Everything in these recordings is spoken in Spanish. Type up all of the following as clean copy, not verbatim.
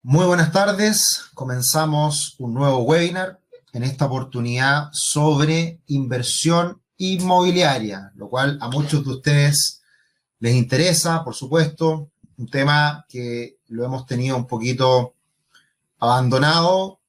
Muy buenas tardes, comenzamos un nuevo webinar, en esta oportunidad sobre inversión inmobiliaria, lo cual a muchos de ustedes les interesa, por supuesto, un tema que lo hemos tenido un poquito abandonado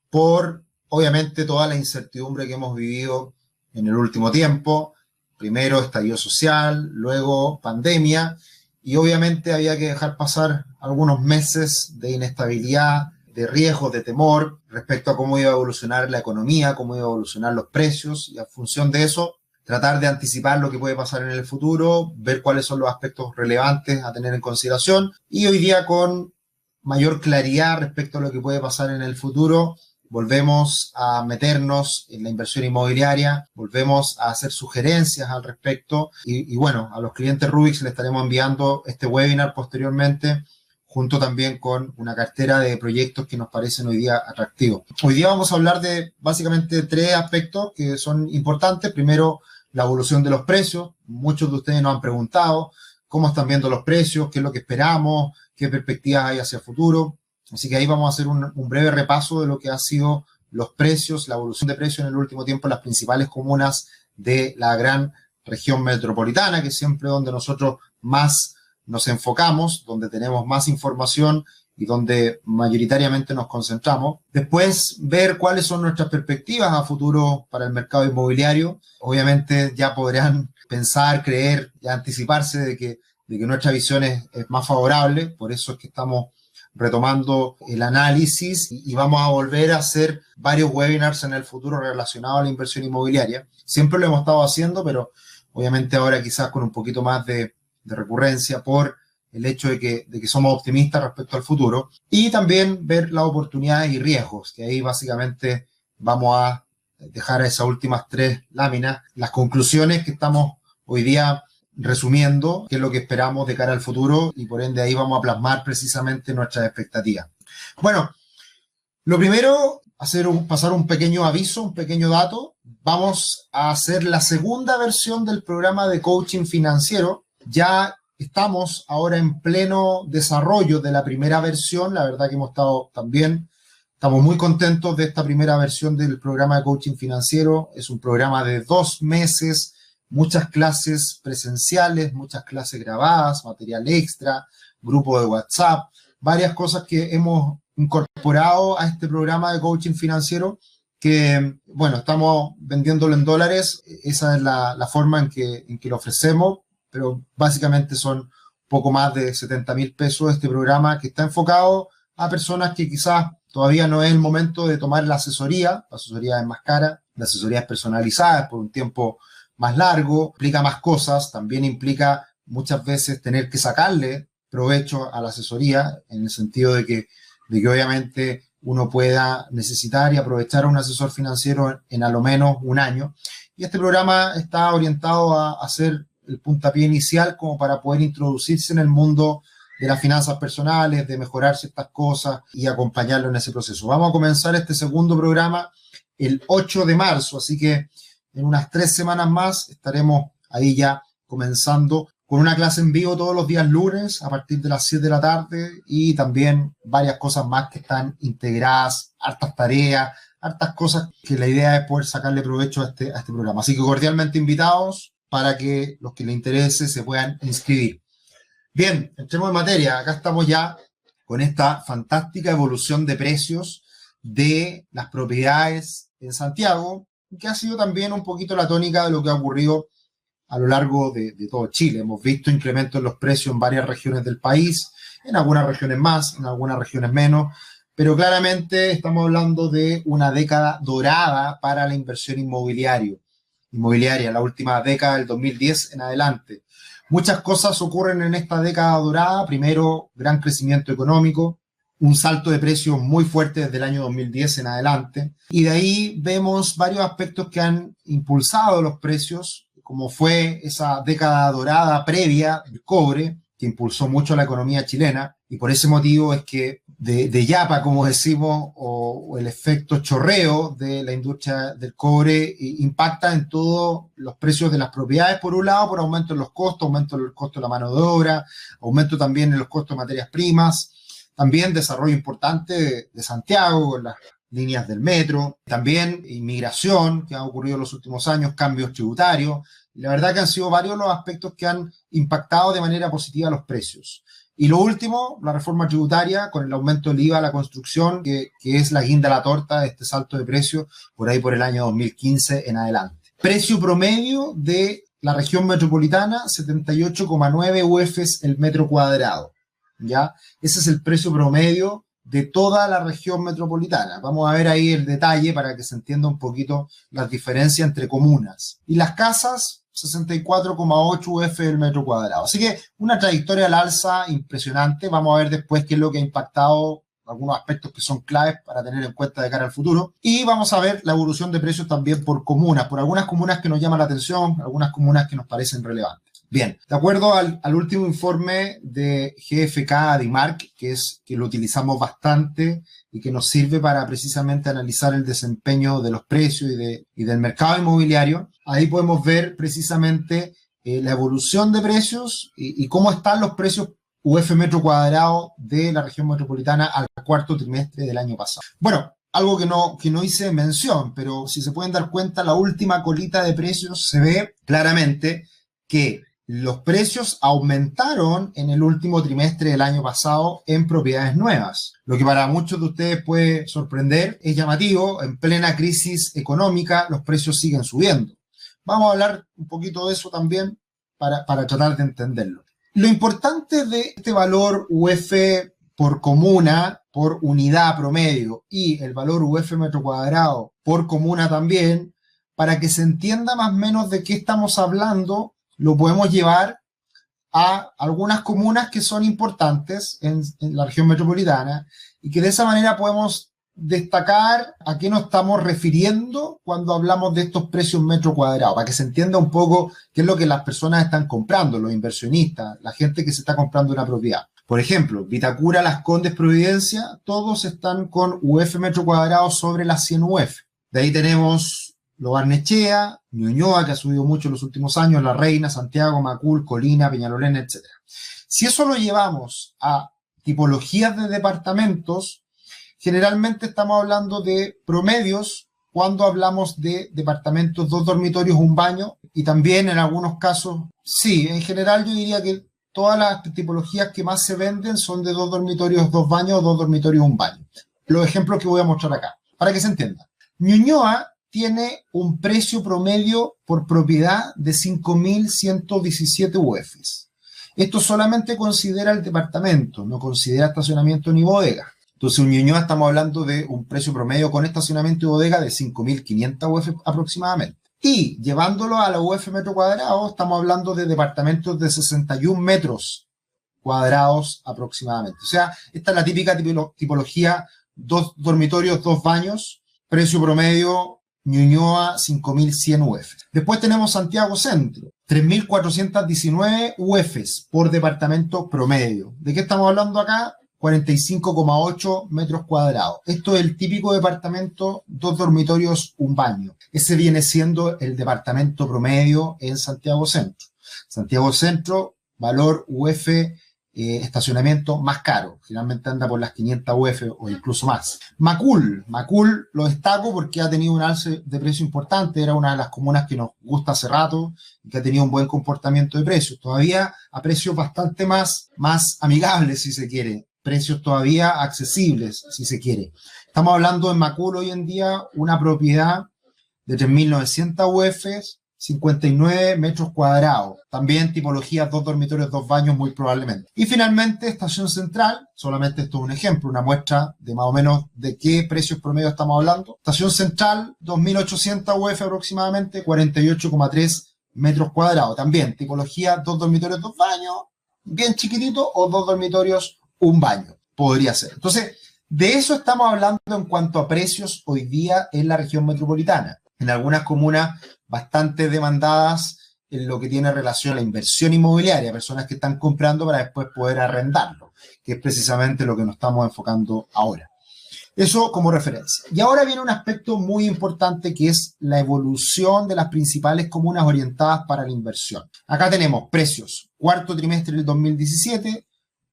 por, obviamente, toda la incertidumbre que hemos vivido en el último tiempo. Primero estallido social, luego pandemia, y obviamente había que dejar pasar algunos meses de inestabilidad, de riesgos, de temor respecto a cómo iba a evolucionar la economía, cómo iba a evolucionar los precios, y a función de eso tratar de anticipar lo que puede pasar en el futuro, ver cuáles son los aspectos relevantes a tener en consideración, y hoy día con mayor claridad respecto a lo que puede pasar en el futuro, volvemos a meternos en la inversión inmobiliaria, volvemos a hacer sugerencias al respecto y bueno, a los clientes Rubix les estaremos enviando este webinar posteriormente, junto también con una cartera de proyectos que nos parecen hoy día atractivos. Hoy día vamos a hablar de básicamente tres aspectos que son importantes. Primero, la evolución de los precios. Muchos de ustedes nos han preguntado cómo están viendo los precios, qué es lo que esperamos, qué perspectivas hay hacia el futuro. Así que ahí vamos a hacer un breve repaso de lo que han sido los precios, la evolución de precios en el último tiempo en las principales comunas de la gran región metropolitana, que es siempre donde nosotros más nos enfocamos, donde tenemos más información y donde mayoritariamente nos concentramos. Después, ver cuáles son nuestras perspectivas a futuro para el mercado inmobiliario. Obviamente ya podrán pensar, creer, ya anticiparse de que nuestra visión es más favorable. Por eso es que estamos retomando el análisis y vamos a volver a hacer varios webinars en el futuro relacionados a la inversión inmobiliaria. Siempre lo hemos estado haciendo, pero obviamente ahora quizás con un poquito más de recurrencia por el hecho de que somos optimistas respecto al futuro, y también ver las oportunidades y riesgos, que ahí básicamente vamos a dejar a esas últimas tres láminas, las conclusiones que estamos hoy día resumiendo, qué es lo que esperamos de cara al futuro, y por ende ahí vamos a plasmar precisamente nuestras expectativas. Bueno, lo primero, pasar un pequeño aviso, un pequeño dato. Vamos a hacer la segunda versión del programa de coaching financiero. Ya estamos ahora en pleno desarrollo de la primera versión. La verdad que estamos muy contentos de esta primera versión del programa de coaching financiero. Es un programa de 2 meses, muchas clases presenciales, muchas clases grabadas, material extra, grupo de WhatsApp, varias cosas que hemos incorporado a este programa de coaching financiero que, bueno, estamos vendiéndolo en dólares. Esa es la forma en que lo ofrecemos, pero básicamente son poco más de 70.000 pesos este programa, que está enfocado a personas que quizás todavía no es el momento de tomar la asesoría es más cara, la asesoría es personalizada, es por un tiempo más largo, implica más cosas, también implica muchas veces tener que sacarle provecho a la asesoría, en el sentido de que obviamente uno pueda necesitar y aprovechar a un asesor financiero en a lo menos un año. Y este programa está orientado a hacer el puntapié inicial como para poder introducirse en el mundo de las finanzas personales, de mejorar ciertas cosas y acompañarlo en ese proceso. Vamos a comenzar este segundo programa el 8 de marzo, así que en unas 3 semanas más estaremos ahí ya comenzando con una clase en vivo todos los días lunes a partir de las 7 de la tarde, y también varias cosas más que están integradas, hartas tareas, hartas cosas que la idea es poder sacarle provecho a este programa. Así que cordialmente invitados para que los que les interese se puedan inscribir. Bien, entremos en materia. Acá estamos ya con esta fantástica evolución de precios de las propiedades en Santiago, que ha sido también un poquito la tónica de lo que ha ocurrido a lo largo de todo Chile. Hemos visto incrementos en los precios en varias regiones del país, en algunas regiones más, en algunas regiones menos, pero claramente estamos hablando de una década dorada para la inversión inmobiliaria, la última década del 2010 en adelante. Muchas cosas ocurren en esta década dorada. Primero, gran crecimiento económico, un salto de precios muy fuerte desde el año 2010 en adelante, y de ahí vemos varios aspectos que han impulsado los precios, como fue esa década dorada previa del cobre, que impulsó mucho la economía chilena, y por ese motivo es que de yapa, como decimos, o el efecto chorreo de la industria del cobre impacta en todos los precios de las propiedades, por un lado, por aumento en los costos, aumento en el costo de la mano de obra, aumento también en los costos de materias primas, También desarrollo importante de Santiago, con las líneas del metro, también inmigración que ha ocurrido en los últimos años, cambios tributarios. La verdad que han sido varios los aspectos que han impactado de manera positiva los precios. Y lo último, la reforma tributaria con el aumento del IVA a la construcción, que es la guinda a la torta de este salto de precios por ahí por el año 2015 en adelante. Precio promedio de la región metropolitana, 78,9 UFs el metro cuadrado. ¿Ya? Ese es el precio promedio de toda la región metropolitana. Vamos a ver ahí el detalle para que se entienda un poquito las diferencias entre comunas. Y las casas, 64,8 UF el metro cuadrado. Así que una trayectoria al alza impresionante. Vamos a ver después qué es lo que ha impactado, algunos aspectos que son claves para tener en cuenta de cara al futuro. Y vamos a ver la evolución de precios también por comunas, por algunas comunas que nos llaman la atención, algunas comunas que nos parecen relevantes. Bien, de acuerdo al último informe de GfK DIMARC, que lo utilizamos bastante y que nos sirve para precisamente analizar el desempeño de los precios y del mercado inmobiliario, ahí podemos ver precisamente la evolución de precios y cómo están los precios UF metro cuadrado de la región metropolitana al cuarto trimestre del año pasado. Bueno, algo que no hice mención, pero si se pueden dar cuenta, la última colita de precios se ve claramente que los precios aumentaron en el último trimestre del año pasado en propiedades nuevas. Lo que para muchos de ustedes puede sorprender, es llamativo, en plena crisis económica los precios siguen subiendo. Vamos a hablar un poquito de eso también para tratar de entenderlo. Lo importante de este valor UF por comuna, por unidad promedio, y el valor UF metro cuadrado por comuna también, para que se entienda más o menos de qué estamos hablando, lo podemos llevar a algunas comunas que son importantes en la región metropolitana y que de esa manera podemos destacar a qué nos estamos refiriendo cuando hablamos de estos precios metro cuadrado, para que se entienda un poco qué es lo que las personas están comprando, los inversionistas, la gente que se está comprando una propiedad. Por ejemplo, Vitacura, Las Condes, Providencia, todos están con UF metro cuadrado sobre las 100 UF. De ahí tenemos Lo Barnechea, Ñuñoa, que ha subido mucho en los últimos años, La Reina, Santiago, Macul, Colina, Peñalolén, etc. Si eso lo llevamos a tipologías de departamentos, generalmente estamos hablando de promedios cuando hablamos de departamentos, 2 dormitorios, 1 baño, y también en algunos casos, sí, en general yo diría que todas las tipologías que más se venden son de 2 dormitorios, 2 baños, 2 dormitorios, 1 baño. Los ejemplos que voy a mostrar acá, para que se entienda. Ñuñoa tiene un precio promedio por propiedad de 5.117 UFs. Esto solamente considera el departamento, no considera estacionamiento ni bodega. Entonces, en Ñuñoa estamos hablando de un precio promedio con estacionamiento y bodega de 5.500 UF aproximadamente. Y llevándolo a la UF metro cuadrado, estamos hablando de departamentos de 61 metros cuadrados aproximadamente. O sea, esta es la típica tipología, 2 dormitorios, 2 baños, precio promedio Ñuñoa 5.100 UF. Después tenemos Santiago Centro, 3.419 UFs por departamento promedio. ¿De qué estamos hablando acá? 45,8 metros cuadrados. Esto es el típico departamento, 2 dormitorios, 1 baño. Ese viene siendo el departamento promedio en Santiago Centro. Santiago Centro, valor UF, estacionamiento más caro. Generalmente anda por las 500 UF o incluso más. Macul lo destaco porque ha tenido un alce de precio importante. Era una de las comunas que nos gusta hace rato y que ha tenido un buen comportamiento de precios. Todavía a precios bastante más amigables, si se quiere. Precios todavía accesibles, si se quiere. Estamos hablando en Macul hoy en día una propiedad de 3.900 UFs, 59 metros cuadrados. También tipologías 2 dormitorios, 2 baños muy probablemente. Y finalmente Estación Central, solamente esto es un ejemplo, una muestra de más o menos de qué precios promedio estamos hablando. Estación Central, 2.800 UF aproximadamente, 48,3 metros cuadrados. También tipología 2 dormitorios, 2 baños, bien chiquitito, o 2 dormitorios, 1 baño. Podría ser. Entonces, de eso estamos hablando en cuanto a precios hoy día en la región metropolitana. En algunas comunas bastante demandadas en lo que tiene relación a la inversión inmobiliaria, personas que están comprando para después poder arrendarlo, que es precisamente lo que nos estamos enfocando ahora. Eso como referencia. Y ahora viene un aspecto muy importante que es la evolución de las principales comunas orientadas para la inversión. Acá tenemos precios, cuarto trimestre del 2017,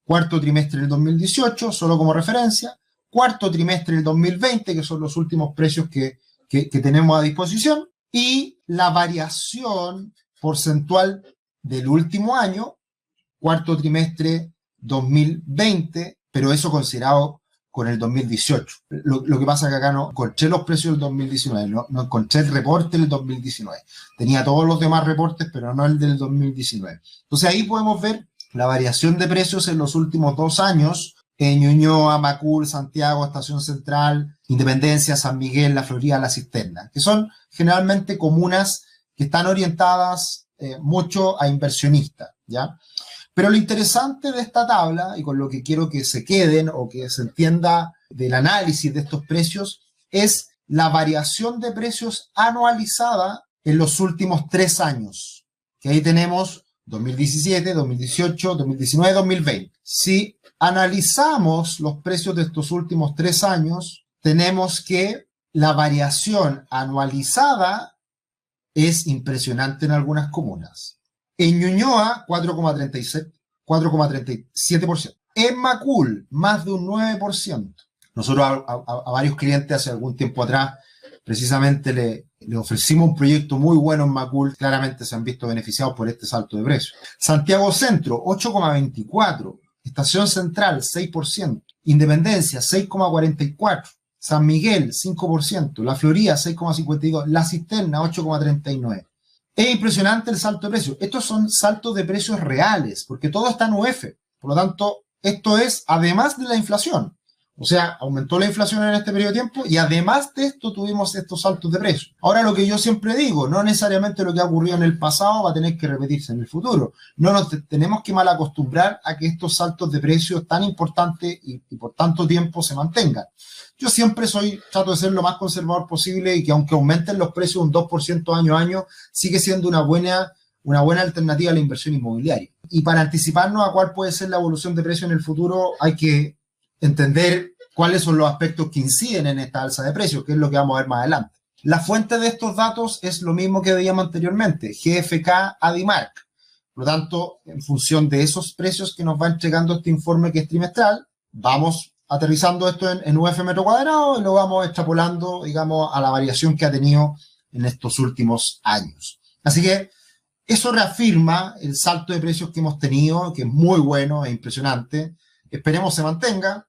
cuarto trimestre del 2018, solo como referencia, cuarto trimestre del 2020, que son los últimos precios que tenemos a disposición, y la variación porcentual del último año, cuarto trimestre 2020, pero eso considerado con el 2018. Lo que pasa es que acá no encontré los precios del 2019, no encontré el reporte del 2019. Tenía todos los demás reportes, pero no el del 2019. Entonces ahí podemos ver la variación de precios en los últimos 2 años en Ñuñoa, Macul, Santiago, Estación Central, Independencia, San Miguel, La Florida, La Cisterna, que son generalmente comunas que están orientadas mucho a inversionistas, ¿ya? Pero lo interesante de esta tabla, y con lo que quiero que se queden o que se entienda del análisis de estos precios, es la variación de precios anualizada en los últimos 3 años. Que ahí tenemos 2017, 2018, 2019, 2020. Si analizamos los precios de estos últimos 3 años, tenemos que la variación anualizada es impresionante en algunas comunas. En Ñuñoa, 4,37%. En Macul, más de un 9%. Nosotros a varios clientes hace algún tiempo atrás, precisamente le ofrecimos un proyecto muy bueno en Macul. Claramente se han visto beneficiados por este salto de precios. Santiago Centro, 8,24%. Estación Central, 6%. Independencia, 6,44%. San Miguel, 5%. La Florida, 6,52%. La Cisterna, 8,39%. Es impresionante el salto de precios. Estos son saltos de precios reales, porque todo está en UF. Por lo tanto, esto es además de la inflación. O sea, aumentó la inflación en este periodo de tiempo y además de esto tuvimos estos saltos de precios. Ahora, lo que yo siempre digo, no necesariamente lo que ha ocurrido en el pasado va a tener que repetirse en el futuro. No nos tenemos que mal acostumbrar a que estos saltos de precios tan importantes y por tanto tiempo se mantengan. Yo siempre trato de ser lo más conservador posible y que aunque aumenten los precios un 2% año a año, sigue siendo una buena alternativa a la inversión inmobiliaria. Y para anticiparnos a cuál puede ser la evolución de precios en el futuro, hay que entender cuáles son los aspectos que inciden en esta alza de precios, que es lo que vamos a ver más adelante. La fuente de estos datos es lo mismo que veíamos anteriormente, GfK Adimark. Por lo tanto, en función de esos precios que nos va entregando este informe que es trimestral, vamos aterrizando esto en UF metro cuadrado y lo vamos extrapolando, digamos, a la variación que ha tenido en estos últimos años. Así que eso reafirma el salto de precios que hemos tenido, que es muy bueno e impresionante. Esperemos se mantenga.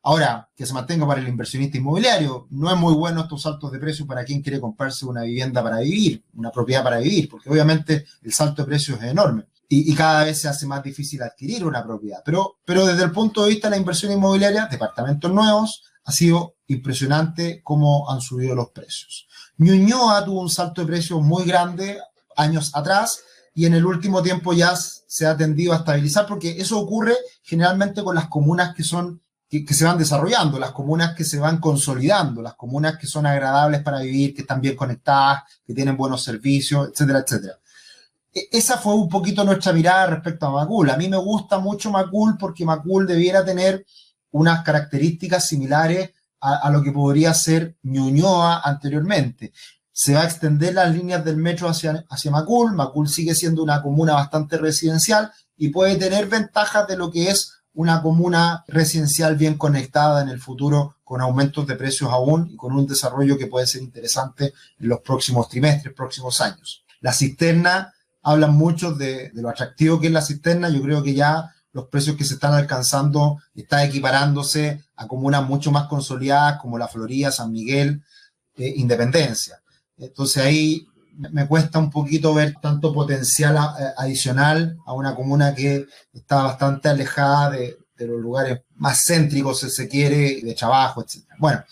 Ahora, que se mantenga para el inversionista inmobiliario. No es muy bueno estos saltos de precios para quien quiere comprarse una vivienda para vivir, una propiedad para vivir, porque obviamente el salto de precios es enorme. Y cada vez se hace más difícil adquirir una propiedad. Pero desde el punto de vista de la inversión inmobiliaria, departamentos nuevos, ha sido impresionante cómo han subido los precios. Ñuñoa tuvo un salto de precios muy grande años atrás y en el último tiempo ya se ha tendido a estabilizar porque eso ocurre generalmente con las comunas que se van desarrollando, las comunas que se van consolidando, las comunas que son agradables para vivir, que están bien conectadas, que tienen buenos servicios, etcétera, etcétera. Esa fue un poquito nuestra mirada respecto a Macul. A mí me gusta mucho Macul porque Macul debiera tener unas características similares a lo que podría ser Ñuñoa anteriormente. Se va a extender las líneas del metro hacia Macul. Macul sigue siendo una comuna bastante residencial y puede tener ventajas de lo que es una comuna residencial bien conectada en el futuro, con aumentos de precios aún y con un desarrollo que puede ser interesante en los próximos trimestres, próximos años. La Cisterna, hablan mucho de lo atractivo que es la Cisterna. Yo creo que ya los precios que se están alcanzando están equiparándose a comunas mucho más consolidadas como La Florida, San Miguel, Independencia. Entonces ahí me cuesta un poquito ver tanto potencial adicional a una comuna que está bastante alejada de los lugares más céntricos, si se quiere, de trabajo, etc. Bueno,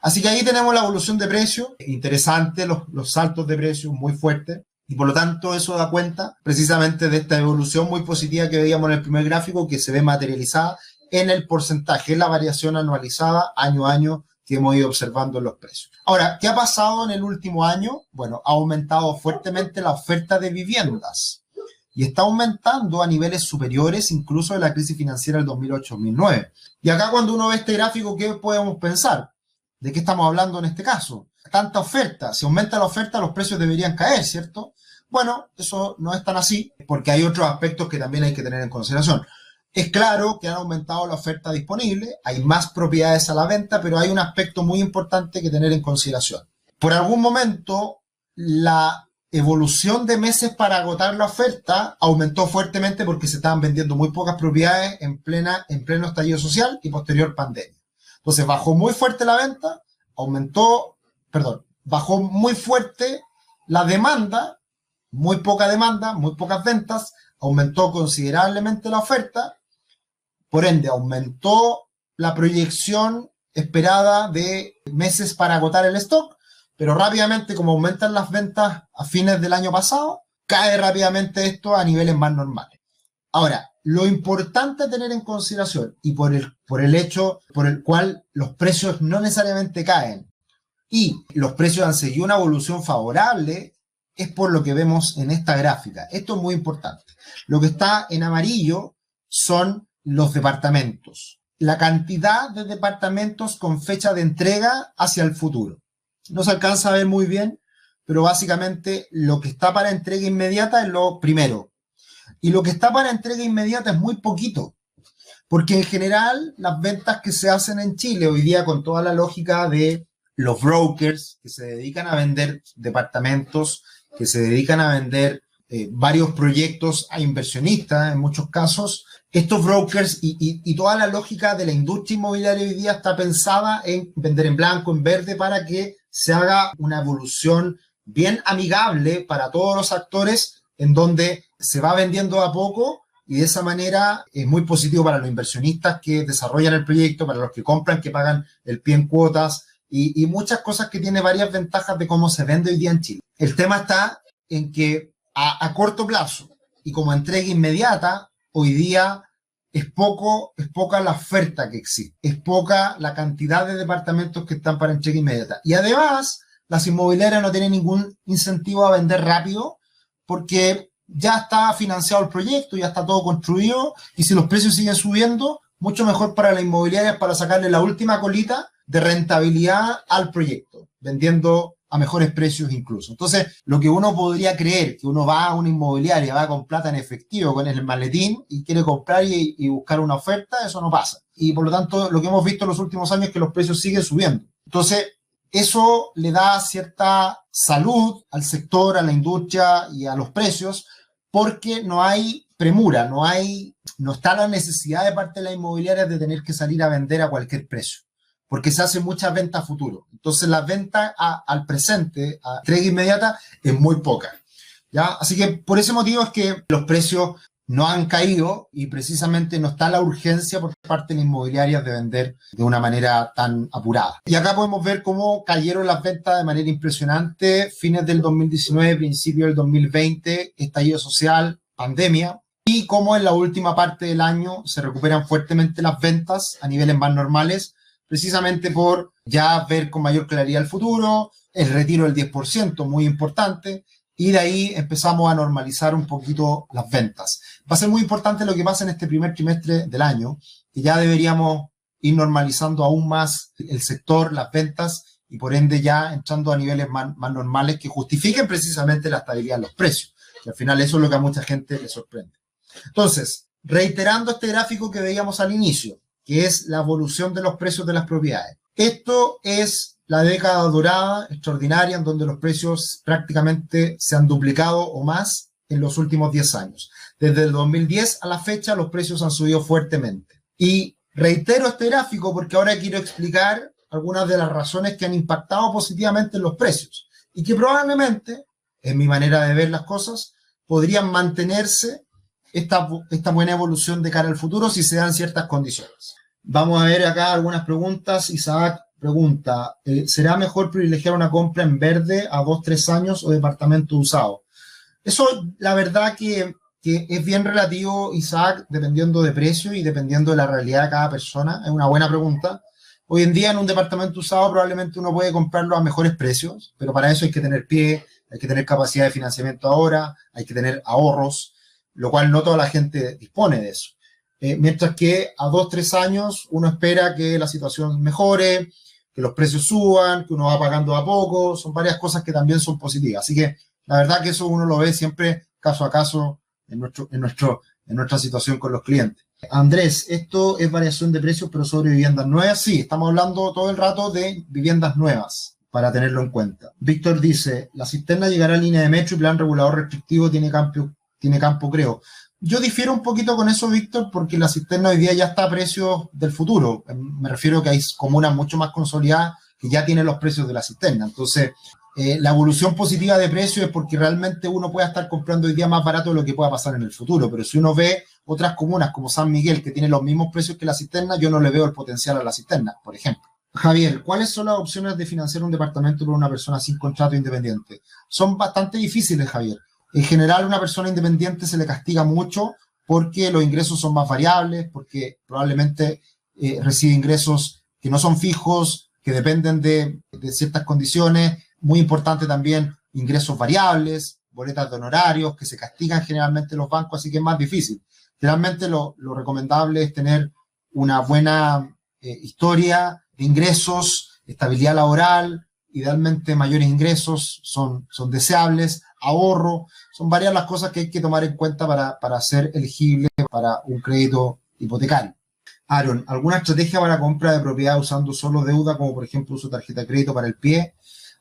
así que ahí tenemos la evolución de precios, interesante, los saltos de precios muy fuertes. Y por lo tanto eso da cuenta precisamente de esta evolución muy positiva que veíamos en el primer gráfico, que se ve materializada en el porcentaje, en la variación anualizada año a año que hemos ido observando en los precios. Ahora, ¿qué ha pasado en el último año? Bueno, ha aumentado fuertemente la oferta de viviendas y está aumentando a niveles superiores incluso de la crisis financiera del 2008-2009. Y acá cuando uno ve este gráfico, ¿qué podemos pensar? ¿De qué estamos hablando en este caso? Tanta oferta, si aumenta la oferta los precios deberían caer, ¿cierto? Bueno, eso no es tan así porque hay otros aspectos que también hay que tener en consideración. Es claro que han aumentado la oferta disponible, hay más propiedades a la venta, pero hay un aspecto muy importante que tener en consideración. Por algún momento, la evolución de meses para agotar la oferta aumentó fuertemente porque se estaban vendiendo muy pocas propiedades en pleno estallido social y posterior pandemia. Entonces bajó muy fuerte la venta, bajó muy fuerte la demanda, muy poca demanda, muy pocas ventas, aumentó considerablemente la oferta. Por ende, aumentó la proyección esperada de meses para agotar el stock, pero rápidamente, como aumentan las ventas a fines del año pasado, cae rápidamente esto a niveles más normales. Ahora, lo importante a tener en consideración, y por el hecho por el cual los precios no necesariamente caen, y los precios han seguido una evolución favorable, es por lo que vemos en esta gráfica. Esto es muy importante. Lo que está en amarillo son los departamentos. La cantidad de departamentos con fecha de entrega hacia el futuro. No se alcanza a ver muy bien, pero básicamente lo que está para entrega inmediata es lo primero. Y lo que está para entrega inmediata es muy poquito. Porque en general las ventas que se hacen en Chile hoy día, con toda la lógica de los brokers que se dedican a vender departamentos, que se dedican a vender varios proyectos a inversionistas en muchos casos, estos brokers y toda la lógica de la industria inmobiliaria hoy día está pensada en vender en blanco, en verde, para que se haga una evolución bien amigable para todos los actores, en donde se va vendiendo a poco y de esa manera es muy positivo para los inversionistas que desarrollan el proyecto, para los que compran, que pagan el pie en cuotas y muchas cosas que tiene varias ventajas de cómo se vende hoy día en Chile. El tema está en que a corto plazo y como entrega inmediata, hoy día es poca la oferta que existe, es poca la cantidad de departamentos que están para entrega inmediata. Y además, las inmobiliarias no tienen ningún incentivo a vender rápido porque ya está financiado el proyecto, ya está todo construido, y si los precios siguen subiendo, mucho mejor para las inmobiliarias para sacarle la última colita de rentabilidad al proyecto, vendiendo a mejores precios incluso. Entonces, lo que uno podría creer, que uno va a una inmobiliaria, va con plata en efectivo, con el maletín, y quiere comprar y buscar una oferta, eso no pasa. Y por lo tanto, lo que hemos visto en los últimos años es que los precios siguen subiendo. Entonces, eso le da cierta salud al sector, a la industria y a los precios, porque no hay premura, no está la necesidad de parte de las inmobiliarias de tener que salir a vender a cualquier precio, porque se hacen muchas ventas a futuro. Entonces, las ventas al presente, a entrega inmediata, es muy poca, ¿ya? Así que por ese motivo es que los precios no han caído y precisamente no está la urgencia por parte de las inmobiliarias de vender de una manera tan apurada. Y acá podemos ver cómo cayeron las ventas de manera impresionante, fines del 2019, principio del 2020, estallido social, pandemia, y cómo en la última parte del año se recuperan fuertemente las ventas a niveles más normales, precisamente por ya ver con mayor claridad el futuro, el retiro del 10%, muy importante, y de ahí empezamos a normalizar un poquito las ventas. Va a ser muy importante lo que pasa en este primer trimestre del año, que ya deberíamos ir normalizando aún más el sector, las ventas, y por ende ya entrando a niveles más normales que justifiquen precisamente la estabilidad de los precios. Y al final eso es lo que a mucha gente le sorprende. Entonces, reiterando este gráfico que veíamos al inicio, que es la evolución de los precios de las propiedades. Esto es la década dorada, extraordinaria, en donde los precios prácticamente se han duplicado o más en los últimos 10 años. Desde el 2010 a la fecha, los precios han subido fuertemente. Y reitero este gráfico porque ahora quiero explicar algunas de las razones que han impactado positivamente en los precios y que probablemente, en mi manera de ver las cosas, podrían mantenerse esta buena evolución de cara al futuro si se dan ciertas condiciones. Vamos a ver acá algunas preguntas. Isaac pregunta, ¿será mejor privilegiar una compra en verde a 2-3 años o departamento usado? Eso, la verdad que es bien relativo, Isaac, dependiendo de precio y dependiendo de la realidad de cada persona. Es una buena pregunta. Hoy en día en un departamento usado probablemente uno puede comprarlo a mejores precios, pero para eso hay que tener pie, hay que tener capacidad de financiamiento ahora, hay que tener ahorros, lo cual no toda la gente dispone de eso. Mientras que a 2-3 años uno espera que la situación mejore, que los precios suban, que uno va pagando a poco, son varias cosas que también son positivas. Así que la verdad que eso uno lo ve siempre caso a caso en nuestra situación con los clientes. Andrés, ¿esto es variación de precios pero sobre viviendas nuevas? Sí, estamos hablando todo el rato de viviendas nuevas, para tenerlo en cuenta. Víctor dice, la cisterna llegará a línea de metro y plan regulador restrictivo tiene campo, creo. Yo difiero un poquito con eso, Víctor, porque la cisterna hoy día ya está a precios del futuro. Me refiero a que hay comunas mucho más consolidadas que ya tienen los precios de la cisterna. Entonces, la evolución positiva de precios es porque realmente uno puede estar comprando hoy día más barato de lo que pueda pasar en el futuro. Pero si uno ve otras comunas como San Miguel, que tienen los mismos precios que la cisterna, yo no le veo el potencial a la cisterna, por ejemplo. Javier, ¿cuáles son las opciones de financiar un departamento por una persona sin contrato independiente? Son bastante difíciles, Javier. En general, a una persona independiente se le castiga mucho porque los ingresos son más variables, porque probablemente recibe ingresos que no son fijos, que dependen de ciertas condiciones. Muy importante también ingresos variables, boletas de honorarios, que se castigan generalmente los bancos, así que es más difícil. Generalmente lo recomendable es tener una buena historia de ingresos, estabilidad laboral, idealmente mayores ingresos son deseables, ahorro, son varias las cosas que hay que tomar en cuenta para ser elegible para un crédito hipotecario. Aaron, ¿alguna estrategia para compra de propiedad usando solo deuda, como por ejemplo uso tarjeta de crédito para el pie?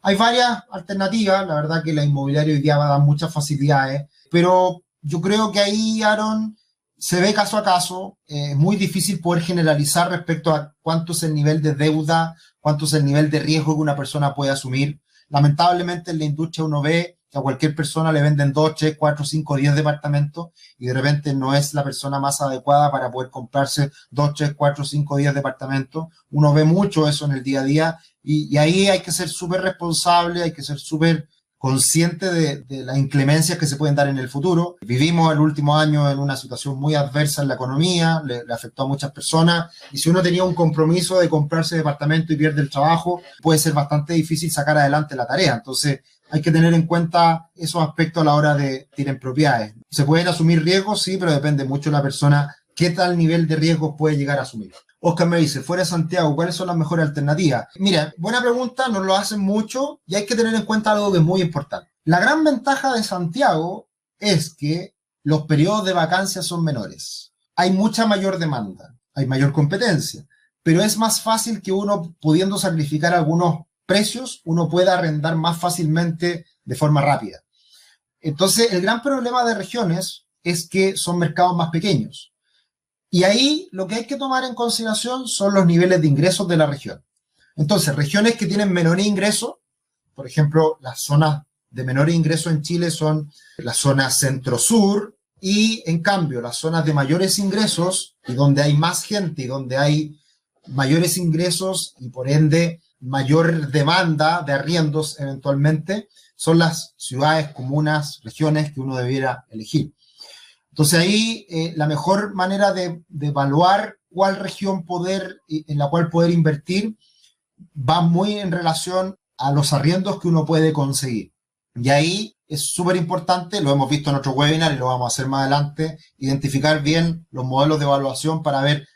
Hay varias alternativas, la verdad que la inmobiliaria hoy día va a dar muchas facilidades, pero yo creo que ahí, Aaron, se ve caso a caso, es muy difícil poder generalizar respecto a cuánto es el nivel de deuda, cuánto es el nivel de riesgo que una persona puede asumir. Lamentablemente en la industria uno ve que a cualquier persona le venden 2, 3, 4, 5, 10 departamentos y de repente no es la persona más adecuada para poder comprarse 2, 3, 4, 5, 10 departamentos. Uno ve mucho eso en el día a día y ahí hay que ser súper responsable, hay que ser súper consciente de las inclemencias que se pueden dar en el futuro. Vivimos el último año en una situación muy adversa en la economía, le afectó a muchas personas, y si uno tenía un compromiso de comprarse departamento y pierde el trabajo, puede ser bastante difícil sacar adelante la tarea. Entonces, hay que tener en cuenta esos aspectos a la hora de tirar en propiedades. Se pueden asumir riesgos, sí, pero depende mucho de la persona qué tal nivel de riesgos puede llegar a asumir. Oscar me dice, fuera de Santiago, ¿cuáles son las mejores alternativas? Mira, buena pregunta, nos lo hacen mucho y hay que tener en cuenta algo que es muy importante. La gran ventaja de Santiago es que los periodos de vacancia son menores. Hay mucha mayor demanda, hay mayor competencia, pero es más fácil que uno, pudiendo sacrificar algunos precios, uno pueda arrendar más fácilmente de forma rápida. Entonces, el gran problema de regiones es que son mercados más pequeños. Y ahí lo que hay que tomar en consideración son los niveles de ingresos de la región. Entonces, regiones que tienen menores ingresos, por ejemplo, las zonas de menores ingresos en Chile son las zonas centro-sur, y en cambio las zonas de mayores ingresos, y donde hay más gente y donde hay mayores ingresos y por ende mayor demanda de arriendos eventualmente, son las ciudades, comunas, regiones que uno debiera elegir. Entonces ahí la mejor manera de evaluar cuál región en la cual poder invertir va muy en relación a los arriendos que uno puede conseguir. Y ahí es súper importante, lo hemos visto en otro webinar y lo vamos a hacer más adelante, identificar bien los modelos de evaluación para ver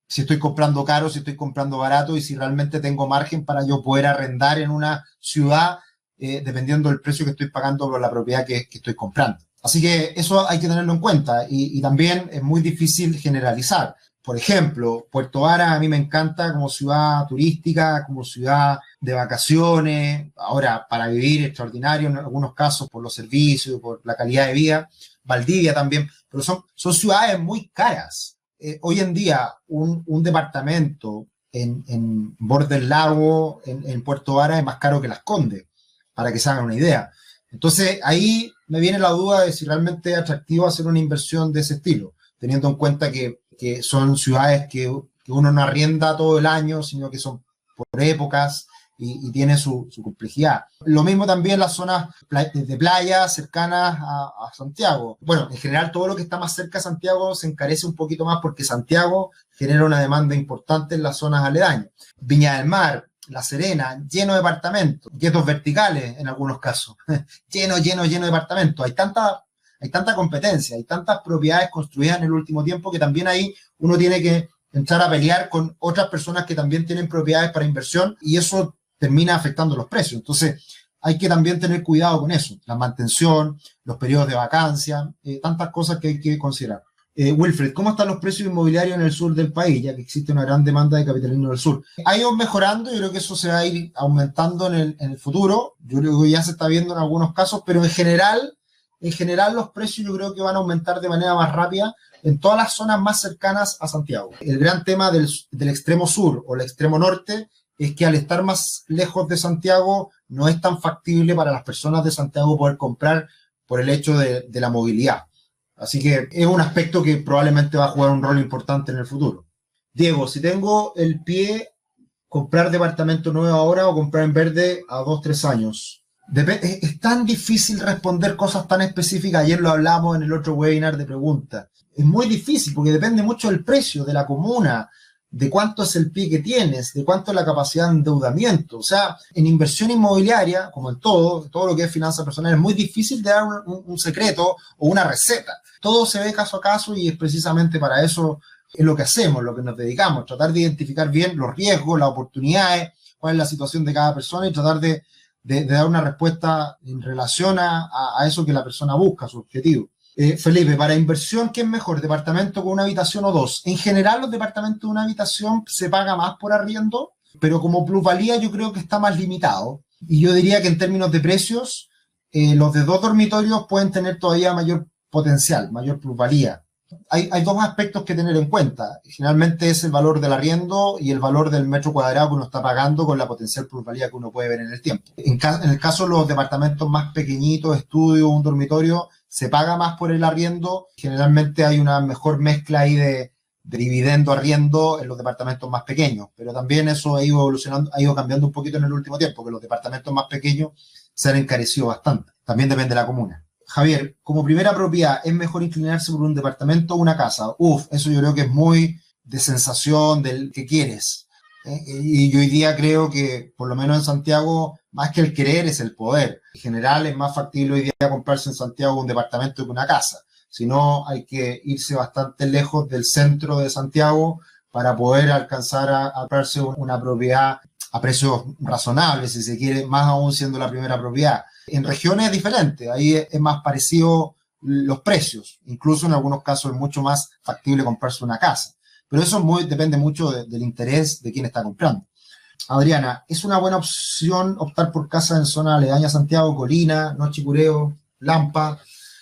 si estoy comprando caro, si estoy comprando barato y si realmente tengo margen para yo poder arrendar en una ciudad dependiendo del precio que estoy pagando por la propiedad que estoy comprando. Así que eso hay que tenerlo en cuenta y también es muy difícil generalizar. Por ejemplo, Puerto Vara a mí me encanta como ciudad turística, como ciudad de vacaciones, ahora para vivir extraordinario en algunos casos por los servicios, por la calidad de vida. Valdivia también, pero son ciudades muy caras. Hoy en día un departamento en borde del lago, en Puerto Vara, es más caro que Las Condes, para que se hagan una idea. Entonces, ahí me viene la duda de si realmente es atractivo hacer una inversión de ese estilo, teniendo en cuenta que son ciudades que uno no arrienda todo el año, sino que son por épocas y tiene su complejidad. Lo mismo también las zonas de playa cercanas a Santiago. Bueno, en general todo lo que está más cerca de Santiago se encarece un poquito más porque Santiago genera una demanda importante en las zonas aledañas. Viña del Mar, La Serena, lleno de departamentos, guetos verticales en algunos casos, lleno de departamentos. Hay tanta competencia, hay tantas propiedades construidas en el último tiempo que también ahí uno tiene que entrar a pelear con otras personas que también tienen propiedades para inversión y eso termina afectando los precios. Entonces hay que también tener cuidado con eso, la mantención, los periodos de vacancia, tantas cosas que hay que considerar. Wilfred, ¿cómo están los precios inmobiliarios en el sur del país, ya que existe una gran demanda de capitalismo del sur? Ha ido mejorando, yo creo que eso se va a ir aumentando en el futuro, yo creo que ya se está viendo en algunos casos, pero en general los precios yo creo que van a aumentar de manera más rápida en todas las zonas más cercanas a Santiago. El gran tema del extremo sur o el extremo norte es que al estar más lejos de Santiago no es tan factible para las personas de Santiago poder comprar por el hecho de la movilidad. Así que es un aspecto que probablemente va a jugar un rol importante en el futuro. Diego, si tengo el pie, comprar departamento nuevo ahora o comprar en verde a 2-3 años. Es tan difícil responder cosas tan específicas. Ayer lo hablamos en el otro webinar de preguntas. Es muy difícil porque depende mucho del precio, de la comuna, de cuánto es el pie que tienes, de cuánto es la capacidad de endeudamiento. O sea, en inversión inmobiliaria, como en todo lo que es finanzas personales, es muy difícil de dar un secreto o una receta. Todo se ve caso a caso y es precisamente para eso es lo que hacemos, lo que nos dedicamos, tratar de identificar bien los riesgos, las oportunidades, cuál es la situación de cada persona y tratar de dar una respuesta en relación a eso que la persona busca, su objetivo. Felipe, para inversión, ¿qué es mejor? ¿Departamento con una habitación o dos? En general, los departamentos de una habitación se paga más por arriendo, pero como plusvalía yo creo que está más limitado. Y yo diría que en términos de precios, los de 2 dormitorios pueden tener todavía mayor potencial, mayor plusvalía. Hay 2 aspectos que tener en cuenta. Generalmente es el valor del arriendo y el valor del metro cuadrado que uno está pagando con la potencial plusvalía que uno puede ver en el tiempo. En el caso de los departamentos más pequeñitos, estudio, un dormitorio, se paga más por el arriendo. Generalmente hay una mejor mezcla ahí de dividendo arriendo en los departamentos más pequeños. Pero también eso ha ido evolucionando, ha ido cambiando un poquito en el último tiempo, que los departamentos más pequeños se han encarecido bastante. También depende de la comuna. Javier, como primera propiedad, ¿es mejor inclinarse por un departamento o una casa? Eso yo creo que es muy de sensación, del que quieres. Y yo hoy día creo que, por lo menos en Santiago, más que el querer es el poder. En general es más factible hoy día comprarse en Santiago un departamento que una casa. Si no, hay que irse bastante lejos del centro de Santiago para poder alcanzar a comprarse una propiedad a precios razonables, si se quiere, más aún siendo la primera propiedad. En regiones es diferente, ahí es más parecido los precios, incluso en algunos casos es mucho más factible comprarse una casa, pero eso depende mucho del interés de quien está comprando. Adriana, ¿es una buena opción optar por casa en zona aledaña a Santiago, Colina, Nochicureo, Lampa?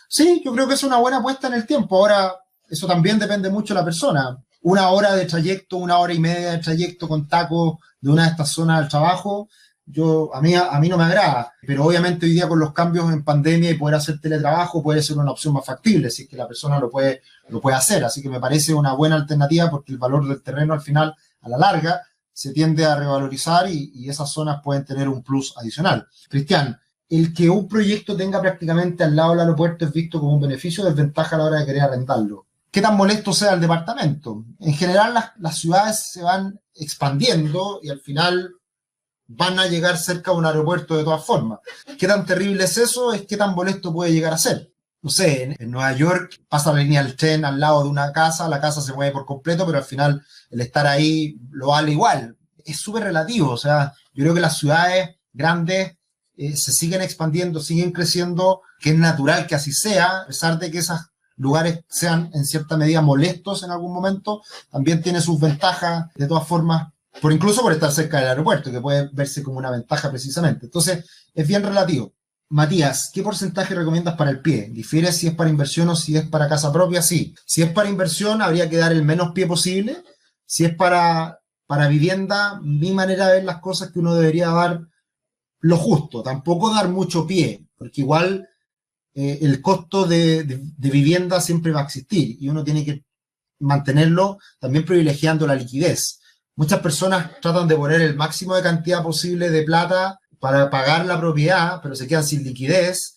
Sí, yo creo que es una buena apuesta en el tiempo. Ahora, eso también depende mucho de la persona. 1 hora de trayecto, 1 hora y media de trayecto con tacos de una de estas zonas al trabajo, a mí no me agrada, pero obviamente hoy día con los cambios en pandemia y poder hacer teletrabajo puede ser una opción más factible, si es que la persona lo puede hacer, así que me parece una buena alternativa porque el valor del terreno al final, a la larga, se tiende a revalorizar y esas zonas pueden tener un plus adicional. Cristian, el que un proyecto tenga prácticamente al lado del aeropuerto es visto como un beneficio o desventaja a la hora de querer arrendarlo. ¿Qué tan molesto sea el departamento? En general las ciudades se van expandiendo y al final van a llegar cerca de un aeropuerto de todas formas. ¿Qué tan terrible es eso? Es qué tan molesto puede llegar a ser. No sé, en Nueva York pasa la línea del tren al lado de una casa, la casa se mueve por completo, pero al final el estar ahí lo vale igual. Es súper relativo, o sea, yo creo que las ciudades grandes se siguen expandiendo, siguen creciendo, que es natural que así sea, a pesar de que esos lugares sean en cierta medida molestos en algún momento, también tiene sus ventajas de todas formas, incluso por estar cerca del aeropuerto, que puede verse como una ventaja precisamente. Entonces, es bien relativo. Matías, ¿qué porcentaje recomiendas para el pie? ¿Difiere si es para inversión o si es para casa propia? Sí. Si es para inversión, habría que dar el menos pie posible. Si es para vivienda, mi manera de ver las cosas es que uno debería dar lo justo, tampoco dar mucho pie, porque igual el costo de vivienda siempre va a existir y uno tiene que mantenerlo también privilegiando la liquidez. Muchas personas tratan de poner el máximo de cantidad posible de plata para pagar la propiedad, pero se quedan sin liquidez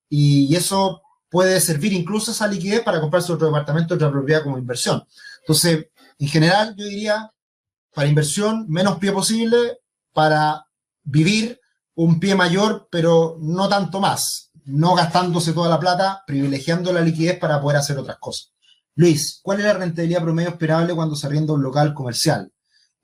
y eso puede servir incluso esa liquidez para comprarse otro departamento, otra propiedad como inversión. Entonces, en general, yo diría, para inversión, menos pie posible, para vivir, un pie mayor, pero no tanto más, no gastándose toda la plata, privilegiando la liquidez para poder hacer otras cosas. Luis, ¿cuál es la rentabilidad promedio esperable cuando se arrienda un local comercial?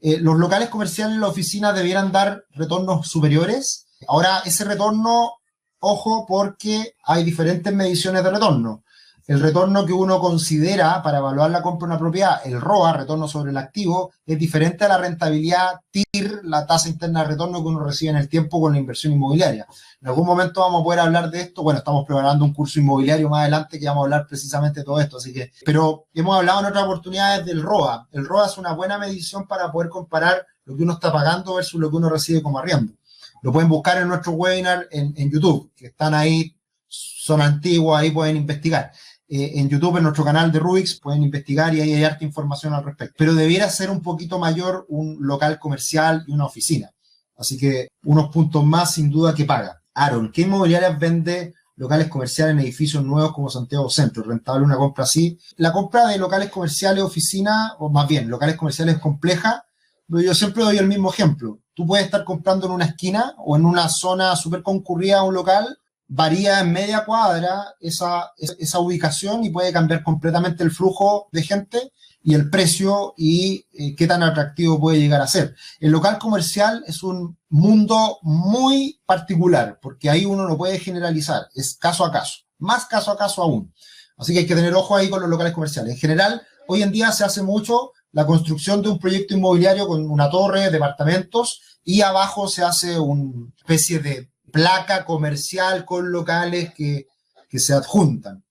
Los locales comerciales en la oficina debieran dar retornos superiores. Ahora, ese retorno, ojo, porque hay diferentes mediciones de retorno. el retorno que uno considera para evaluar la compra de una propiedad, el ROA, retorno sobre el activo, es diferente a la rentabilidad TIR, la tasa interna de retorno que uno recibe en el tiempo con la inversión inmobiliaria. En algún momento vamos a poder hablar de esto. Bueno, estamos preparando un curso inmobiliario más adelante que vamos a hablar precisamente de todo esto. Así que, pero hemos hablado en otras oportunidades del ROA. El ROA es una buena medición para poder comparar lo que uno está pagando versus lo que uno recibe como arriendo. Lo pueden buscar en nuestro webinar en YouTube, que están ahí, son antiguos, ahí pueden investigar. En YouTube, en nuestro canal de Rubix, pueden investigar y ahí hay harta información al respecto. Pero debiera ser un poquito mayor un local comercial y una oficina. Así que unos puntos más sin duda que paga. Aaron, ¿qué inmobiliarias vende locales comerciales en edificios nuevos como Santiago Centro? ¿Rentable una compra así? La compra de locales comerciales, oficinas, o más bien, locales comerciales es compleja, pero yo siempre doy el mismo ejemplo. Tú puedes estar comprando en una esquina o en una zona súper concurrida un local, varía en media cuadra esa ubicación y puede cambiar completamente el flujo de gente y el precio y qué tan atractivo puede llegar a ser. El local comercial es un mundo muy particular porque ahí uno no puede generalizar, es caso a caso, más caso a caso aún. Así que hay que tener ojo ahí con los locales comerciales. En general, hoy en día se hace mucho la construcción de un proyecto inmobiliario con una torre, departamentos, y abajo se hace una especie de placa comercial con locales que se adjuntan.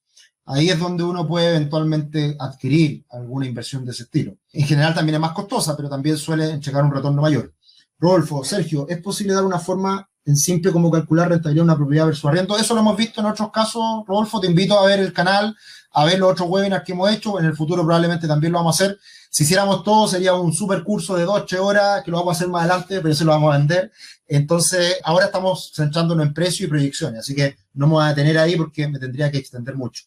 Ahí es donde uno puede eventualmente adquirir alguna inversión de ese estilo. En general también es más costosa, pero también suele entregar un retorno mayor. Rodolfo, Sergio, ¿es posible dar una forma en simple como calcular rentabilidad de una propiedad versus arriendo? Eso lo hemos visto en otros casos, Rodolfo. Te invito a ver el canal, a ver los otros webinars que hemos hecho. En el futuro probablemente también lo vamos a hacer. Si hiciéramos todo, sería un super curso de 2-3 horas, que lo vamos a hacer más adelante, pero eso lo vamos a vender. Entonces, ahora estamos centrándonos en precio y proyecciones, así que no me voy a detener ahí porque me tendría que extender mucho.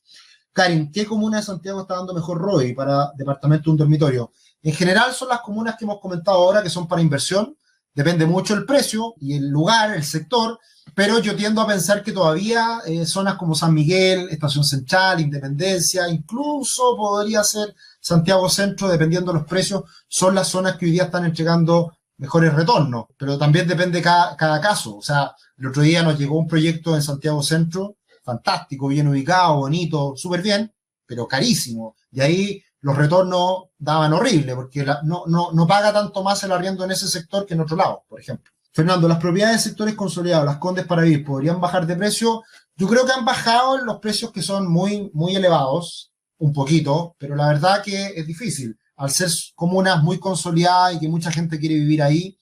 Karin, ¿qué comuna de Santiago está dando mejor ROI para departamento de un dormitorio? En general son las comunas que hemos comentado ahora, que son para inversión. Depende mucho el precio y el lugar, el sector, pero yo tiendo a pensar que todavía zonas como San Miguel, Estación Central, Independencia, incluso podría ser Santiago Centro, dependiendo de los precios, son las zonas que hoy día están entregando mejores retornos, pero también depende cada caso. O sea, el otro día nos llegó un proyecto en Santiago Centro, fantástico, bien ubicado, bonito, súper bien, pero carísimo. Y ahí los retornos daban horrible, porque no paga tanto más el arriendo en ese sector que en otro lado, por ejemplo. Fernando, ¿las propiedades de sectores consolidados, las Condes para vivir, podrían bajar de precio? Yo creo que han bajado en los precios que son muy, muy elevados, un poquito, pero la verdad que es difícil. Al ser comunas muy consolidadas y que mucha gente quiere vivir ahí,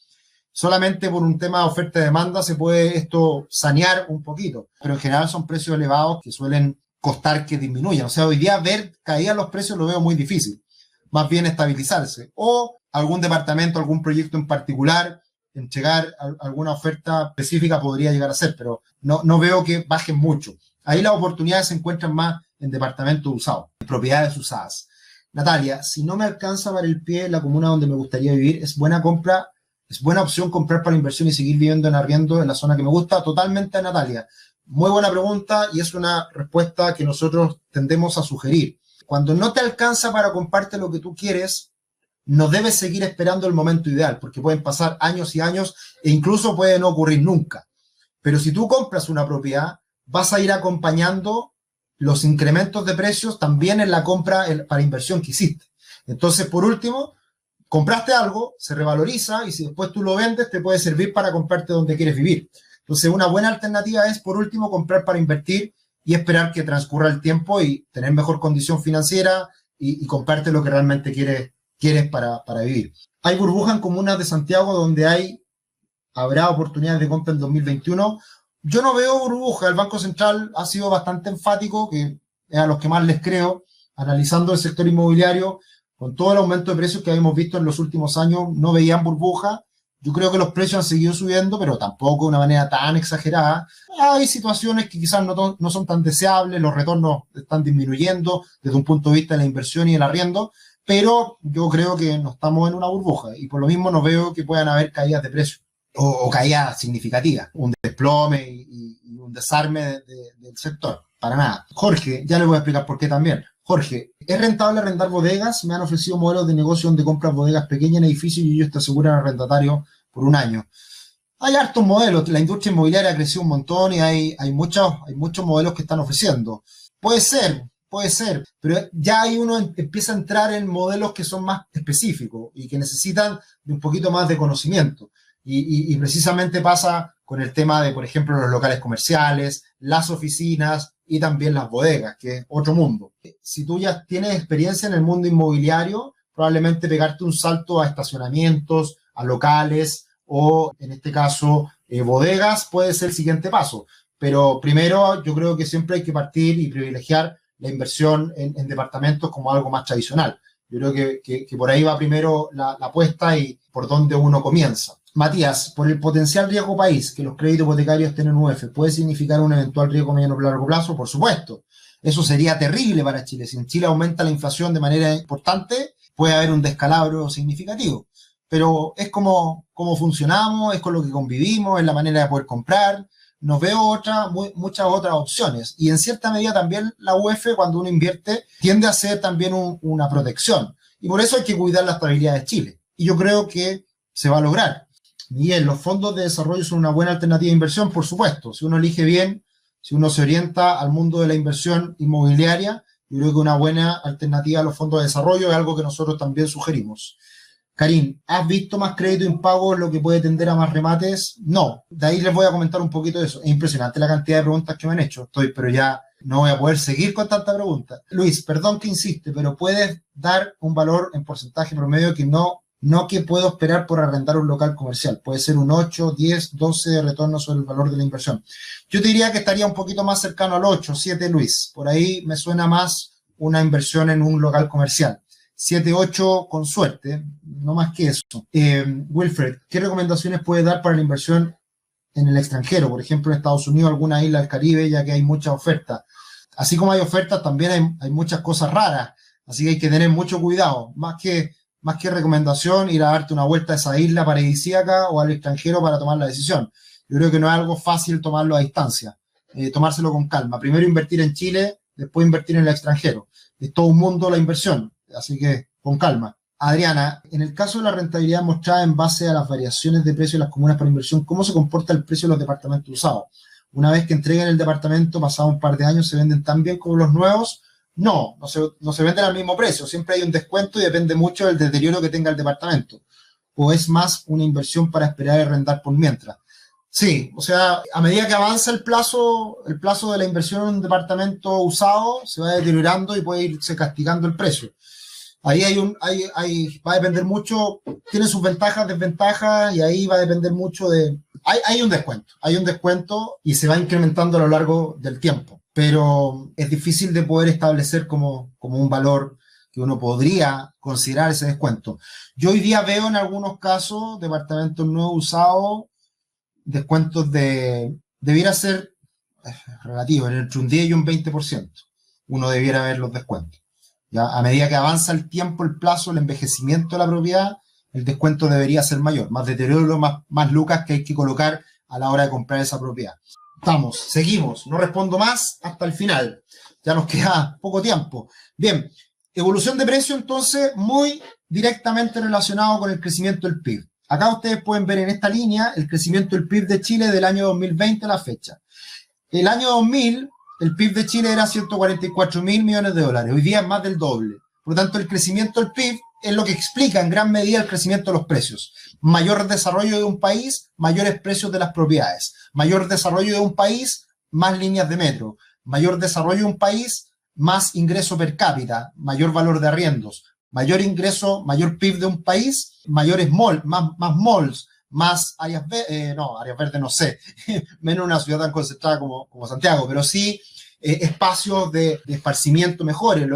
solamente por un tema de oferta y demanda se puede esto sanear un poquito. Pero en general son precios elevados que suelen costar que disminuyan. O sea, hoy día ver caída los precios lo veo muy difícil. Más bien estabilizarse. O algún departamento, algún proyecto en particular, entregar alguna oferta específica podría llegar a ser, pero no veo que bajen mucho. Ahí las oportunidades se encuentran más en departamentos usados, en propiedades usadas. Natalia, si no me alcanza para el pie la comuna donde me gustaría vivir, ¿es buena opción comprar para inversión y seguir viviendo en arriendo en la zona que me gusta? Totalmente, Natalia. Muy buena pregunta y es una respuesta que nosotros tendemos a sugerir. Cuando no te alcanza para comprarte lo que tú quieres, no debes seguir esperando el momento ideal, porque pueden pasar años y años e incluso puede no ocurrir nunca. Pero si tú compras una propiedad, vas a ir acompañando los incrementos de precios también en la compra para inversión que hiciste. Entonces, por último, compraste algo, se revaloriza y si después tú lo vendes, te puede servir para comprarte donde quieres vivir. Entonces, una buena alternativa es, por último, comprar para invertir y esperar que transcurra el tiempo y tener mejor condición financiera y comprarte lo que realmente quieres para vivir. Hay burbujas en comunas de Santiago donde habrá oportunidades de compra en 2021. Yo no veo burbuja. El Banco Central ha sido bastante enfático, que es a los que más les creo, analizando el sector inmobiliario, con todo el aumento de precios que hemos visto en los últimos años, no veían burbuja. Yo creo que los precios han seguido subiendo, pero tampoco de una manera tan exagerada. Hay situaciones que quizás no son tan deseables, los retornos están disminuyendo desde un punto de vista de la inversión y el arriendo, pero yo creo que no estamos en una burbuja y por lo mismo no veo que puedan haber caídas de precios o caídas significativas, un desplome y un desarme del sector, para nada. Jorge, ya le voy a explicar por qué también. Jorge, ¿es rentable arrendar bodegas? Me han ofrecido modelos de negocio donde compras bodegas pequeñas en edificios y ellos te aseguran arrendatario por un año. Hay hartos modelos, la industria inmobiliaria ha crecido un montón y hay muchos modelos que están ofreciendo. Puede ser, puede ser, pero ya ahí uno empieza a entrar en modelos que son más específicos y que necesitan de un poquito más de conocimiento. Y precisamente pasa con el tema de, por ejemplo, los locales comerciales, las oficinas y también las bodegas, que es otro mundo. Si tú ya tienes experiencia en el mundo inmobiliario, probablemente pegarte un salto a estacionamientos, a locales o, en este caso, bodegas puede ser el siguiente paso. Pero primero yo creo que siempre hay que partir y privilegiar la inversión en departamentos como algo más tradicional. Yo creo que por ahí va primero la apuesta y por dónde uno comienza. Matías, por el potencial riesgo país que los créditos hipotecarios tienen UF, ¿puede significar un eventual riesgo mediano o largo plazo? Por supuesto. Eso sería terrible para Chile. Si en Chile aumenta la inflación de manera importante, puede haber un descalabro significativo. Pero es como funcionamos, es con lo que convivimos, es la manera de poder comprar. No veo muchas otras opciones. Y en cierta medida también la UF, cuando uno invierte, tiende a ser también una protección. Y por eso hay que cuidar la estabilidad de Chile. Y yo creo que se va a lograr. Bien, los fondos de desarrollo son una buena alternativa de inversión, por supuesto. Si uno elige bien, si uno se orienta al mundo de la inversión inmobiliaria, yo creo que una buena alternativa a los fondos de desarrollo es algo que nosotros también sugerimos. Karim, ¿has visto más crédito impago lo que puede tender a más remates? No, de ahí les voy a comentar un poquito de eso. Es impresionante la cantidad de preguntas que me han hecho. Pero ya no voy a poder seguir con tanta pregunta. Luis, perdón que insiste, pero puedes dar un valor en porcentaje promedio que no que puedo esperar por arrendar un local comercial. Puede ser un 8, 10, 12 de retorno sobre el valor de la inversión. Yo te diría que estaría un poquito más cercano al 8, 7, Luis. Por ahí me suena más una inversión en un local comercial. 7, 8 con suerte, no más que eso. Wilfred, ¿qué recomendaciones puede dar para la inversión en el extranjero? Por ejemplo, en Estados Unidos, alguna isla del Caribe, ya que hay mucha oferta. Así como hay ofertas, también hay muchas cosas raras. Así que hay que tener mucho cuidado. Más que recomendación, ir a darte una vuelta a esa isla paradisíaca o al extranjero para tomar la decisión. Yo creo que no es algo fácil tomarlo a distancia. Tomárselo con calma. Primero invertir en Chile, después invertir en el extranjero. Es todo un mundo la inversión. Así que con calma. Adriana, en el caso de la rentabilidad mostrada en base a las variaciones de precio de las comunas para inversión, ¿cómo se comporta el precio de los departamentos usados? Una vez que entreguen el departamento, pasado un par de años, ¿se venden tan bien como los nuevos? No se venden al mismo precio. Siempre hay un descuento y depende mucho del deterioro que tenga el departamento. O es más una inversión para esperar y arrendar por mientras. Sí, o sea, a medida que avanza el plazo de la inversión en un departamento usado, se va deteriorando y puede irse castigando el precio. Ahí va a depender mucho, tiene sus ventajas, desventajas, y ahí va a depender mucho hay un descuento y se va incrementando a lo largo del tiempo, pero es difícil de poder establecer como un valor que uno podría considerar ese descuento. Yo hoy día veo en algunos casos departamentos no usados, descuentos debiera ser relativo, entre un 10 y un 20%. Uno debiera ver los descuentos. ¿Ya? A medida que avanza el tiempo, el plazo, el envejecimiento de la propiedad, el descuento debería ser mayor. Más deterioro, más lucas que hay que colocar a la hora de comprar esa propiedad. Seguimos. No respondo más hasta el final. Ya nos queda poco tiempo. Bien, evolución de precio entonces muy directamente relacionado con el crecimiento del PIB. Acá ustedes pueden ver en esta línea el crecimiento del PIB de Chile del año 2020 a la fecha. El año 2000... el PIB de Chile era 144 mil millones de dólares. Hoy día es más del doble. Por lo tanto, el crecimiento del PIB es lo que explica en gran medida el crecimiento de los precios. Mayor desarrollo de un país, mayores precios de las propiedades. Mayor desarrollo de un país, más líneas de metro. Mayor desarrollo de un país, más ingreso per cápita, mayor valor de arriendos. Mayor ingreso, mayor PIB de un país, mayores malls, más malls, más áreas verdes, áreas verdes no sé, menos una ciudad tan concentrada como Santiago, pero sí espacios de esparcimiento mejores.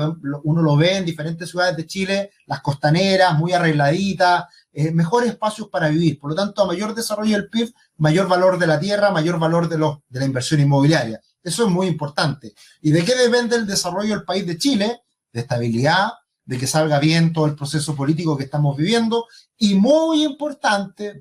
Uno lo ve en diferentes ciudades de Chile, las costaneras, muy arregladitas, mejores espacios para vivir. Por lo tanto, a mayor desarrollo del PIB, mayor valor de la tierra, mayor valor de la inversión inmobiliaria. Eso es muy importante. ¿Y de qué depende el desarrollo del país de Chile? De estabilidad, de que salga bien todo el proceso político que estamos viviendo, y muy importante,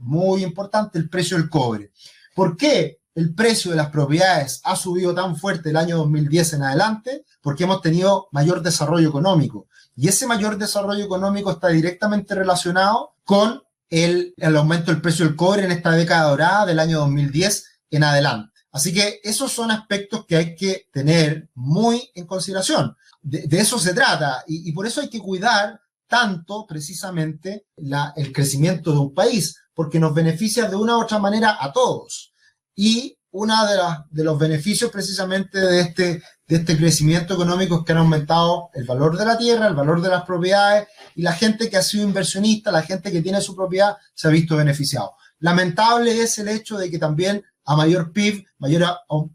el precio del cobre. ¿Por qué el precio de las propiedades ha subido tan fuerte el año 2010 en adelante? Porque hemos tenido mayor desarrollo económico, y ese mayor desarrollo económico está directamente relacionado con el aumento del precio del cobre en esta década dorada del año 2010 en adelante. Así que esos son aspectos que hay que tener muy en consideración. De eso se trata y por eso hay que cuidar tanto precisamente el crecimiento de un país, porque nos beneficia de una u otra manera a todos. Y uno de los beneficios precisamente de este crecimiento económico es que han aumentado el valor de la tierra, el valor de las propiedades, y la gente que ha sido inversionista, la gente que tiene su propiedad, se ha visto beneficiado. Lamentable es el hecho de que también a mayor PIB, mayor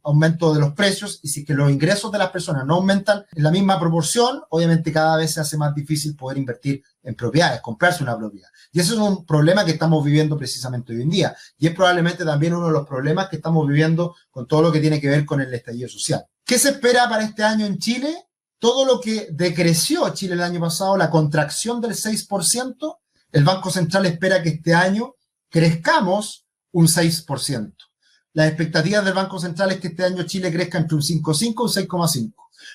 aumento de los precios, y si que los ingresos de las personas no aumentan en la misma proporción, obviamente cada vez se hace más difícil poder invertir en propiedades, comprarse una propiedad. Y eso es un problema que estamos viviendo precisamente hoy en día. Y es probablemente también uno de los problemas que estamos viviendo con todo lo que tiene que ver con el estallido social. ¿Qué se espera para este año en Chile? Todo lo que decreció Chile el año pasado, la contracción del 6%, el Banco Central espera que este año crezcamos un 6%. Las expectativas del Banco Central es que este año Chile crezca entre un 5,5 y un 6,5.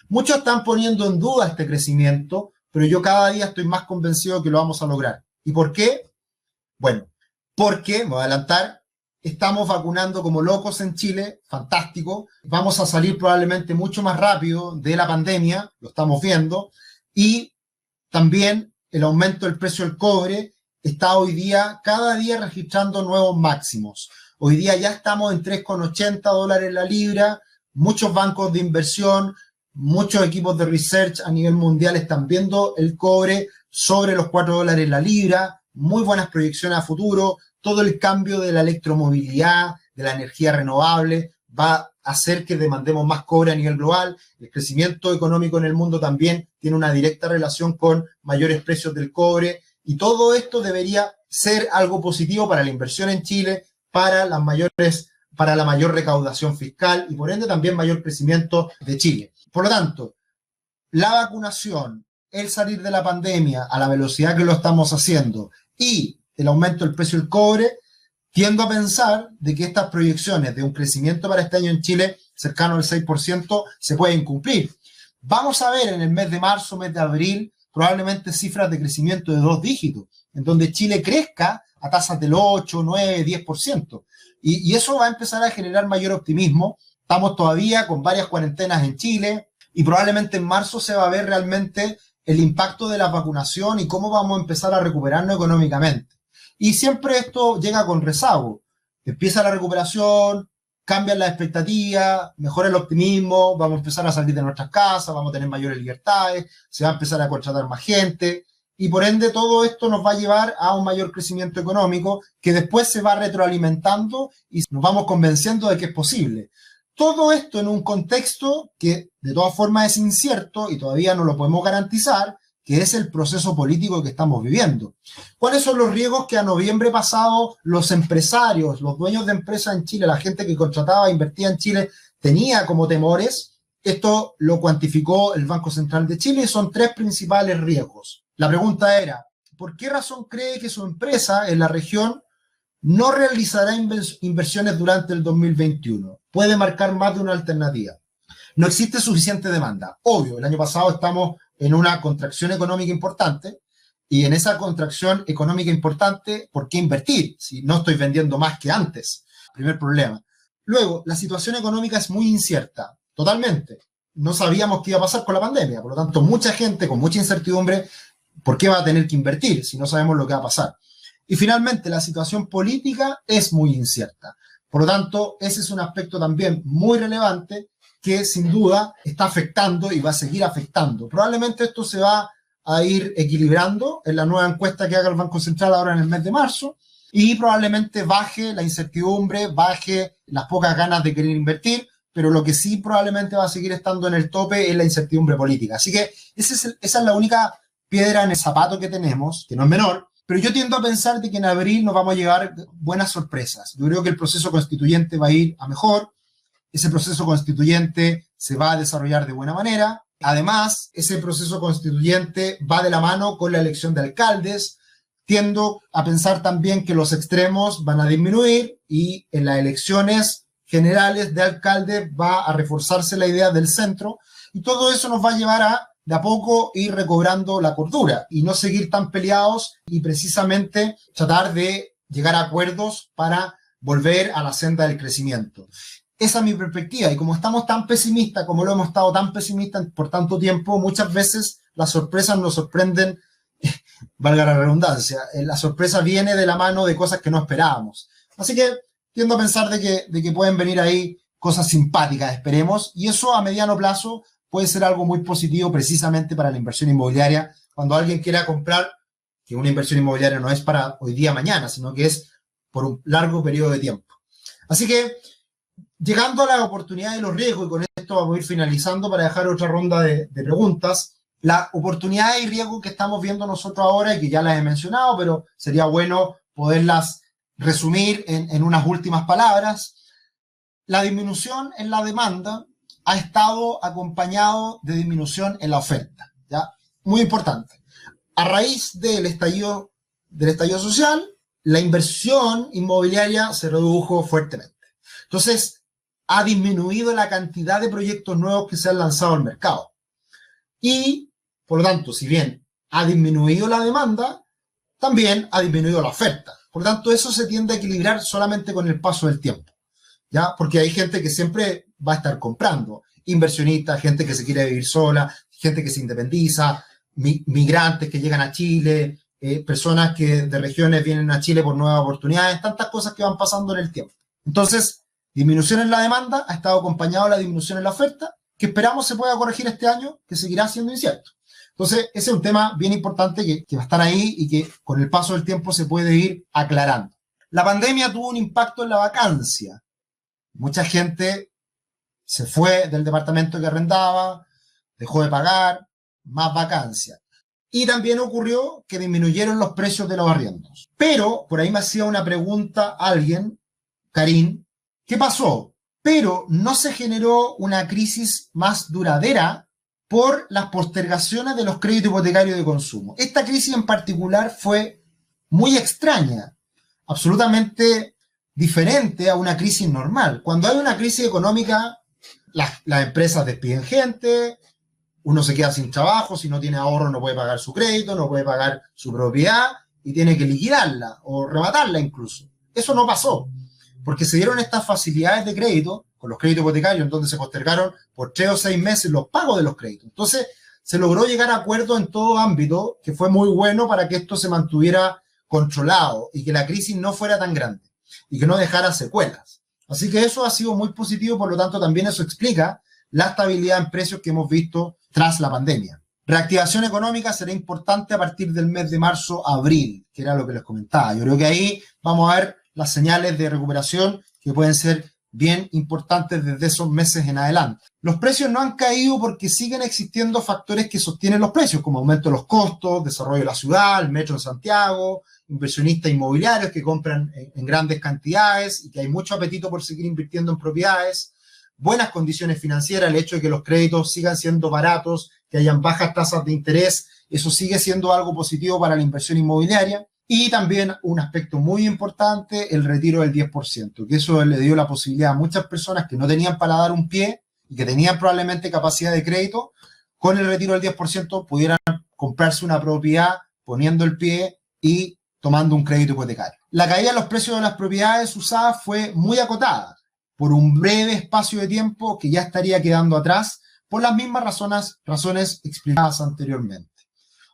Muchos están poniendo en duda este crecimiento, pero yo cada día estoy más convencido de que lo vamos a lograr. ¿Y por qué? Bueno, porque, me voy a adelantar, estamos vacunando como locos en Chile, fantástico. Vamos a salir probablemente mucho más rápido de la pandemia, lo estamos viendo, y también el aumento del precio del cobre está hoy día, cada día registrando nuevos máximos. Hoy día ya estamos en $3,80 la libra, muchos bancos de inversión, muchos equipos de research a nivel mundial están viendo el cobre sobre los $4 la libra, muy buenas proyecciones a futuro, todo el cambio de la electromovilidad, de la energía renovable, va a hacer que demandemos más cobre a nivel global. El crecimiento económico en el mundo también tiene una directa relación con mayores precios del cobre, y todo esto debería ser algo positivo para la inversión en Chile, para la mayor recaudación fiscal y por ende también mayor crecimiento de Chile. Por lo tanto, la vacunación, el salir de la pandemia a la velocidad que lo estamos haciendo y el aumento del precio del cobre, tiendo a pensar de que estas proyecciones de un crecimiento para este año en Chile cercano al 6% se pueden cumplir. Vamos a ver en el mes de marzo, mes de abril, probablemente cifras de crecimiento de 2 dígitos, en donde Chile crezca a tasas del 8, 9, 10%. Y eso va a empezar a generar mayor optimismo. Estamos todavía con varias cuarentenas en Chile y probablemente en marzo se va a ver realmente el impacto de la vacunación y cómo vamos a empezar a recuperarnos económicamente. Y siempre esto llega con rezago. Empieza la recuperación, cambian las expectativas, mejora el optimismo, vamos a empezar a salir de nuestras casas, vamos a tener mayores libertades, se va a empezar a contratar más gente. Y por ende todo esto nos va a llevar a un mayor crecimiento económico que después se va retroalimentando y nos vamos convenciendo de que es posible. Todo esto en un contexto que de todas formas es incierto y todavía no lo podemos garantizar, que es el proceso político que estamos viviendo. ¿Cuáles son los riesgos que a noviembre pasado los empresarios, los dueños de empresas en Chile, la gente que contrataba, invertía en Chile, tenía como temores? Esto lo cuantificó el Banco Central de Chile y son 3 principales riesgos. La pregunta era, ¿por qué razón cree que su empresa en la región no realizará inversiones durante el 2021? Puede marcar más de una alternativa. No existe suficiente demanda. Obvio, el año pasado estamos en una contracción económica importante y en esa contracción económica importante, ¿por qué invertir si no estoy vendiendo más que antes? Primer problema. Luego, la situación económica es muy incierta, totalmente. No sabíamos qué iba a pasar con la pandemia, por lo tanto, mucha gente con mucha incertidumbre, ¿por qué va a tener que invertir si no sabemos lo que va a pasar? Y finalmente, la situación política es muy incierta. Por lo tanto, ese es un aspecto también muy relevante que sin duda está afectando y va a seguir afectando. Probablemente esto se va a ir equilibrando en la nueva encuesta que haga el Banco Central ahora en el mes de marzo y probablemente baje la incertidumbre, baje las pocas ganas de querer invertir, pero lo que sí probablemente va a seguir estando en el tope es la incertidumbre política. Así que esa es la única piedra en el zapato que tenemos, que no es menor, pero yo tiendo a pensar de que en abril nos vamos a llevar buenas sorpresas. Yo creo que el proceso constituyente va a ir a mejor. Ese proceso constituyente se va a desarrollar de buena manera. Además, ese proceso constituyente va de la mano con la elección de alcaldes. Tiendo a pensar también que los extremos van a disminuir y en las elecciones generales de alcaldes va a reforzarse la idea del centro. Y todo eso nos va a llevar a, de a poco, ir recobrando la cordura y no seguir tan peleados y precisamente tratar de llegar a acuerdos para volver a la senda del crecimiento. esa es mi perspectiva. Y como estamos tan pesimistas, como lo hemos estado tan pesimistas por tanto tiempo, muchas veces las sorpresas nos sorprenden, valga la redundancia. La sorpresa viene de la mano de cosas que no esperábamos. Así que tiendo a pensar de que pueden venir ahí cosas simpáticas, esperemos. Y eso a mediano plazo puede ser algo muy positivo precisamente para la inversión inmobiliaria. Cuando alguien quiera comprar, que una inversión inmobiliaria no es para hoy día, mañana, sino que es por un largo periodo de tiempo. Así que, llegando a la oportunidad y los riesgos, y con esto vamos a ir finalizando para dejar otra ronda de preguntas, la oportunidad y riesgo que estamos viendo nosotros ahora y que ya las he mencionado, pero sería bueno poderlas resumir en unas últimas palabras. La disminución en la demanda ha estado acompañado de disminución en la oferta, ¿ya? Muy importante. A raíz del estallido social, la inversión inmobiliaria se redujo fuertemente. Entonces, ha disminuido la cantidad de proyectos nuevos que se han lanzado al mercado. Y, por lo tanto, si bien ha disminuido la demanda, también ha disminuido la oferta. Por lo tanto, eso se tiende a equilibrar solamente con el paso del tiempo, ¿ya? Porque hay gente que siempre va a estar comprando. Inversionistas, gente que se quiere vivir sola, gente que se independiza, migrantes que llegan a Chile, personas que de regiones vienen a Chile por nuevas oportunidades, tantas cosas que van pasando en el tiempo. Entonces, disminución en la demanda ha estado acompañado de la disminución en la oferta, que esperamos se pueda corregir este año, que seguirá siendo incierto. Entonces, ese es un tema bien importante que va a estar ahí y que con el paso del tiempo se puede ir aclarando. La pandemia tuvo un impacto en la vacancia. Mucha gente se fue del departamento que arrendaba, dejó de pagar, más vacancia. Y también ocurrió que disminuyeron los precios de los arriendos. Pero, por ahí me hacía una pregunta alguien, Karim, ¿qué pasó? Pero no se generó una crisis más duradera por las postergaciones de los créditos hipotecarios de consumo. Esta crisis en particular fue muy extraña, absolutamente diferente a una crisis normal. Cuando hay una crisis económica, las empresas despiden gente, uno se queda sin trabajo, si no tiene ahorro no puede pagar su crédito, no puede pagar su propiedad y tiene que liquidarla o rematarla incluso. Eso no pasó, porque se dieron estas facilidades de crédito con los créditos hipotecarios, en donde se postergaron por 3 o 6 meses los pagos de los créditos. Entonces, se logró llegar a acuerdos en todo ámbito, que fue muy bueno para que esto se mantuviera controlado y que la crisis no fuera tan grande y que no dejara secuelas. Así que eso ha sido muy positivo, por lo tanto, también eso explica la estabilidad en precios que hemos visto tras la pandemia. Reactivación económica será importante a partir del mes de marzo a abril, que era lo que les comentaba. Yo creo que ahí vamos a ver las señales de recuperación que pueden ser bien importantes desde esos meses en adelante. Los precios no han caído porque siguen existiendo factores que sostienen los precios, como aumento de los costos, desarrollo de la ciudad, el metro en Santiago, inversionistas inmobiliarios que compran en grandes cantidades y que hay mucho apetito por seguir invirtiendo en propiedades, buenas condiciones financieras, el hecho de que los créditos sigan siendo baratos, que hayan bajas tasas de interés, eso sigue siendo algo positivo para la inversión inmobiliaria. Y también un aspecto muy importante, el retiro del 10%, que eso le dio la posibilidad a muchas personas que no tenían para dar un pie y que tenían probablemente capacidad de crédito, con el retiro del 10% pudieran comprarse una propiedad poniendo el pie y tomando un crédito hipotecario. La caída de los precios de las propiedades usadas fue muy acotada, por un breve espacio de tiempo que ya estaría quedando atrás, por las mismas razones explicadas anteriormente.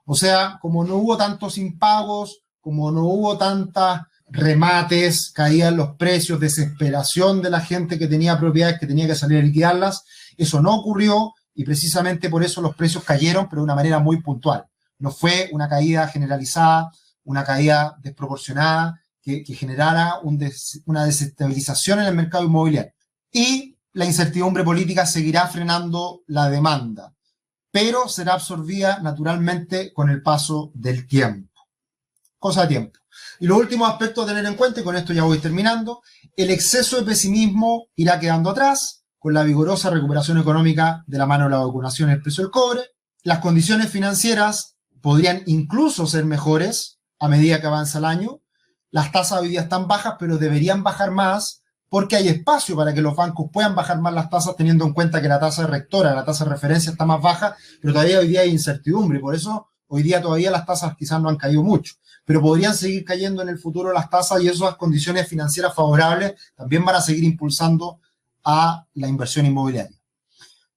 O sea, como no hubo tantos impagos, como no hubo tantas remates, caían los precios, desesperación de la gente que tenía propiedades que tenía que salir a liquidarlas, eso no ocurrió y precisamente por eso los precios cayeron, pero de una manera muy puntual. No fue una caída generalizada, una caída desproporcionada que generara una desestabilización en el mercado inmobiliario. Y la incertidumbre política seguirá frenando la demanda, pero será absorbida naturalmente con el paso del tiempo. Cosa de tiempo. Y los últimos aspectos a tener en cuenta, y con esto ya voy terminando, el exceso de pesimismo irá quedando atrás, con la vigorosa recuperación económica de la mano de la vacunación y el precio del cobre. Las condiciones financieras podrían incluso ser mejores a medida que avanza el año. Las tasas hoy día están bajas, pero deberían bajar más, porque hay espacio para que los bancos puedan bajar más las tasas, teniendo en cuenta que la tasa rectora, la tasa de referencia está más baja, pero todavía hoy día hay incertidumbre, y por eso hoy día todavía las tasas quizás no han caído mucho, pero podrían seguir cayendo en el futuro las tasas y esas condiciones financieras favorables también van a seguir impulsando a la inversión inmobiliaria.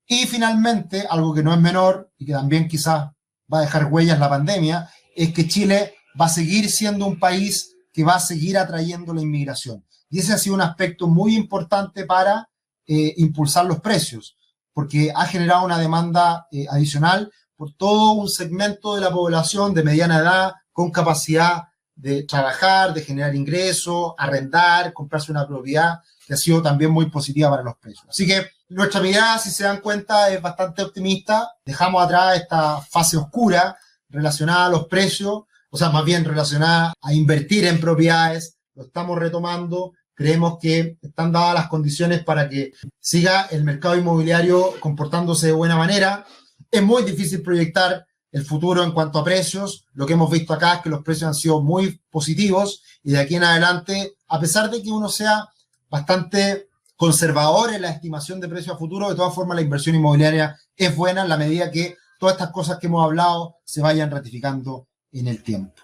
Y finalmente, algo que no es menor y que también quizás va a dejar huellas la pandemia, es que Chile va a seguir siendo un país que va a seguir atrayendo la inmigración. Y ese ha sido un aspecto muy importante para impulsar los precios, porque ha generado una demanda adicional por todo un segmento de la población de mediana edad con capacidad de trabajar, de generar ingresos, arrendar, comprarse una propiedad, que ha sido también muy positiva para los precios. Así que nuestra mirada, si se dan cuenta, es bastante optimista. Dejamos atrás esta fase oscura relacionada a los precios, o sea, más bien relacionada a invertir en propiedades. Lo estamos retomando. Creemos que están dadas las condiciones para que siga el mercado inmobiliario comportándose de buena manera. Es muy difícil proyectar el futuro en cuanto a precios. Lo que hemos visto acá es que los precios han sido muy positivos y de aquí en adelante, a pesar de que uno sea bastante conservador en la estimación de precios a futuro, de todas formas la inversión inmobiliaria es buena en la medida que todas estas cosas que hemos hablado se vayan ratificando en el tiempo.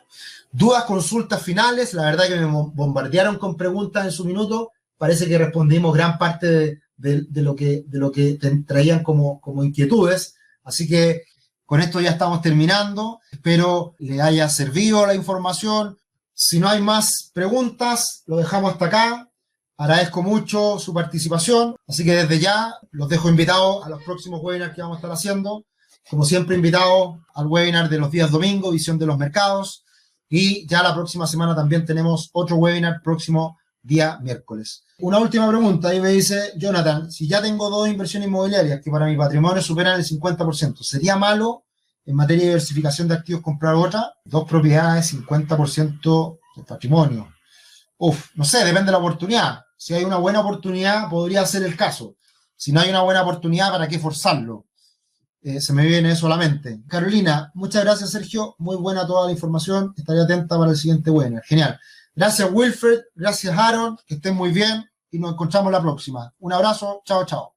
Dudas, consultas finales. La verdad que me bombardearon con preguntas en su minuto. Parece que respondimos gran parte de lo que traían como inquietudes. Así que con esto ya estamos terminando. Espero le haya servido la información. Si no hay más preguntas, lo dejamos hasta acá. Agradezco mucho su participación. Así que desde ya los dejo invitados a los próximos webinars que vamos a estar haciendo. Como siempre, invitados al webinar de los días domingo, visión de los mercados. Y ya la próxima semana también tenemos otro webinar próximo día miércoles. Una última pregunta, ahí me dice Jonathan, si ya tengo 2 inversiones inmobiliarias que para mi patrimonio superan el 50%, ¿sería malo en materia de diversificación de activos comprar otra? 2 propiedades, 50% del patrimonio. No sé, depende de la oportunidad. Si hay una buena oportunidad, podría ser el caso. Si no hay una buena oportunidad, ¿para qué forzarlo? Se me viene solamente. Carolina, muchas gracias, Sergio. Muy buena toda la información. Estaré atenta para el siguiente webinar. Genial. Gracias, Wilfred. Gracias, Aaron. Que estén muy bien y nos encontramos la próxima. Un abrazo. Chao, chao.